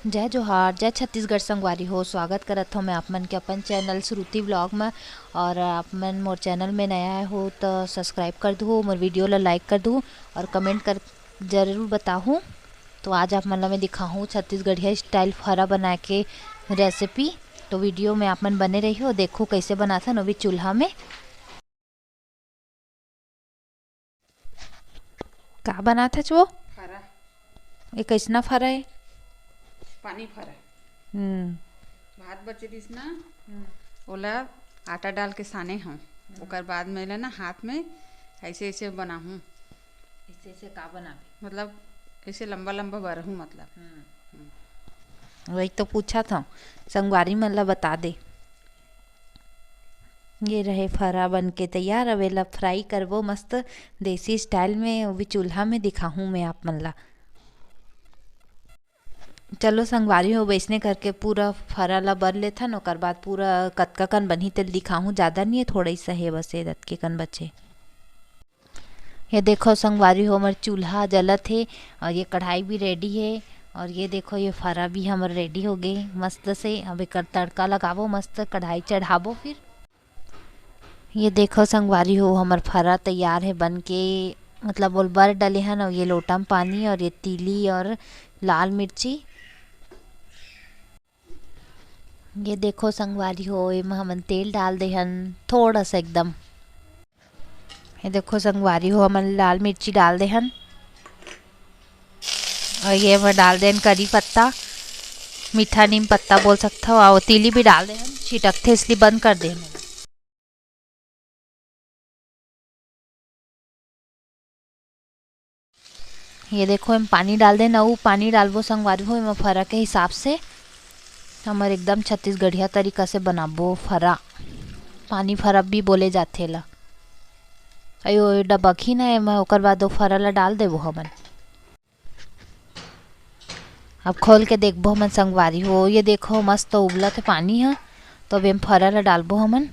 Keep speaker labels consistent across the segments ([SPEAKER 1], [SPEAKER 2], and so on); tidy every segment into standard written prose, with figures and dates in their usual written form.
[SPEAKER 1] जय जोहार, जय छत्तीसगढ़ संगवारी हो। स्वागत करत हो मैं आप मन के अपन चैनल श्रुति व्लॉग में। और आप मन मोर चैनल में नया हो तो सब्सक्राइब कर दो, मोर वीडियो ला लाइक कर दो और कमेंट कर ज़रूर बताऊँ। तो आज आप मन ला मैं दिखाऊँ छत्तीसगढ़िया स्टाइल फरा बना के रेसिपी। तो वीडियो में आप मन बने रही हो, देखो कैसे बनाता वो भी चूल्हा में। का बना था वो
[SPEAKER 2] फरा,
[SPEAKER 1] ये कैसना फरा है?
[SPEAKER 2] पानी फरा। भात बचे दिस ना, ओला आटा डाल के साने हूँ। ओकर बाद में ना हाथ में ऐसे ऐसे बनाहूँ।
[SPEAKER 1] ऐसे ऐसे का बनावे
[SPEAKER 2] मतलब ऐसे लंबा लंबा बरहूँ मतलब।
[SPEAKER 1] वही तो पूछा था, संगवारी मन ला बता दे। ये रहे फरा बन के तैयार। अब एला फ्राई करबो मस्त देसी स्टाइल में, वो भी चूल्हा में दिखाऊँ मैं आप मन ला। चलो संगवारी हो, वैसने करके पूरा फरा ला बर लेथन। ओकर बाद पूरा कतका कन बनही तेल दिखाऊँ। ज़्यादा नहीं है, थोड़ा सा है बस, ये रत के कन बचे। ये देखो संगवारी हो, हमार चूल्हा जलत है और ये कढ़ाई भी रेडी है। और ये देखो ये फरा भी हमार रेडी हो गए मस्त से। अब एक तड़का लगाबो, मस्त कढ़ाई चढ़ाबो। फिर ये देखो संगवारी हो, हमार फरा तैयार है बन के। मतलब बोल बर डले हैं ना, ये लोटा में पानी और ये तीली और लाल मिर्ची। ये देखो संगवारी हो, एमा हमन तेल डाल दे हन थोड़ा सा एकदम। ये देखो संगवारी हो, हमन लाल मिर्ची डाल दे हन और ये मैं डाल देन करी पत्ता, मीठा नीम पत्ता बोल सकता हो। और तीली भी डाल दे हन, छिटकते इसलिए बंद कर दे। ये देखो हम पानी डाल देना, वो पानी डालबो संगवारी हो एमा फरा के हिसाब से। हमारे एकदम छत्तीसगढ़िया तरीका से बनाबो फरा। पानी फरा भी बोले जाथे ला। अयो डबकी ना एमा, ओकर बाद वो फरा ला डाल देबो हमन। अब खोल के देखबो हमन संगवारी हो, ये देखो मस्त उबलत है पानी है। तो अब हम फरा ला डालबो हमन।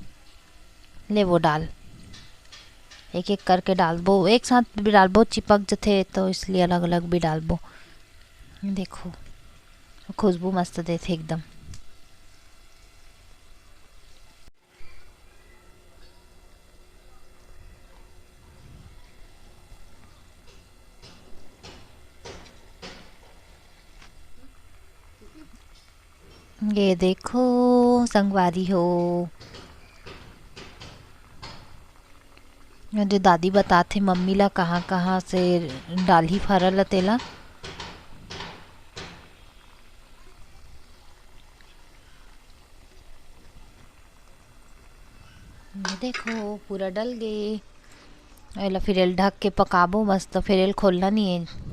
[SPEAKER 1] ले वो डाल, एक एक करके डालबो, एक साथ भी डालबो चिपक जथे, तो इसलिए अलग अलग भी डालबो। देखो खुशबू मस्त देथे एकदम। ये देखो संगवारी हो, जो दादी बताथे मम्मी ला कहाँ कहाँ से डालही फरा ला तेला। ये देखो पूरा डल गए। एला फिर एल ढक के पकाबो मस्त, फिर एल खोलना नहीं है।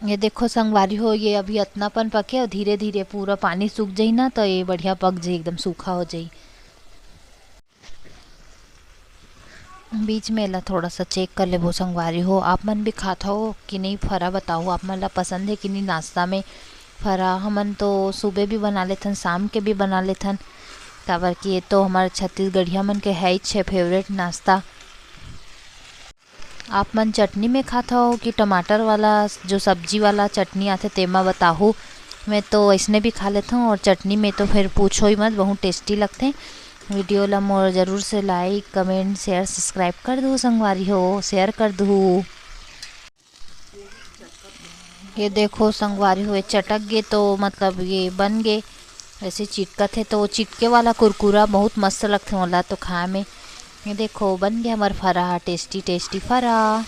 [SPEAKER 1] ये देखो संगवारी हो, ये अभी अतनापन पके और धीरे धीरे पूरा पानी सूख जाई ना, तो ये बढ़िया पक जाई, एकदम सूखा हो जाई। बीच में एला थोड़ा सा चेक कर लेबो संगवारी हो। आप मन भी खाता हो कि नहीं फरा, बताओ आप मन ला पसंद है कि नहीं नाश्ता में फरा। हमन तो सुबह भी बना लेथन, शाम के भी बना लेथन, काबर कि ये तो हमारे छत्तीसगढ़िया मन के है ही फेवरेट नाश्ता। आप मन चटनी में खाता हो कि टमाटर वाला जो सब्जी वाला चटनी आते तेमा बताहू। मैं तो ऐसने भी खा लेता हूँ, और चटनी में तो फिर पूछो ही मत, बहुत टेस्टी लगते। वीडियो ला मोर ज़रूर से लाइक कमेंट शेयर सब्सक्राइब कर दो संगवारी हो, शेयर कर दो। ये देखो संगवारी हो, चटक गए तो मतलब ये बन गए। ऐसे चिटकत है तो वो चिटके वाला कुरकुरा बहुत मस्त लगते होला तो खाए में। ये देखो बन गया हमारा फरा, टेस्टी टेस्टी फरा।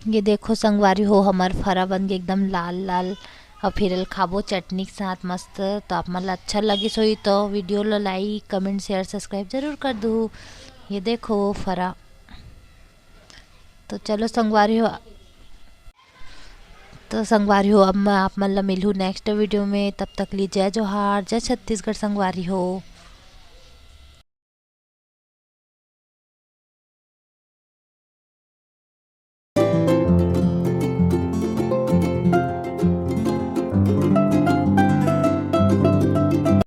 [SPEAKER 1] ये देखो संगवारी हो, हमारा फरा बन गया एकदम लाल लाल। और फिर खाबो चटनी के साथ मस्त। तो आप मतलब अच्छा लगी सोई तो वीडियो ला लाइक कमेंट शेयर सब्सक्राइब जरूर कर दो। ये देखो फरा। तो चलो संगवारी हो, अब मैं आप मतलब मिलूँ नेक्स्ट वीडियो में। तब तक ली जय जोहार, जय छत्तीसगढ़ संगवारी हो।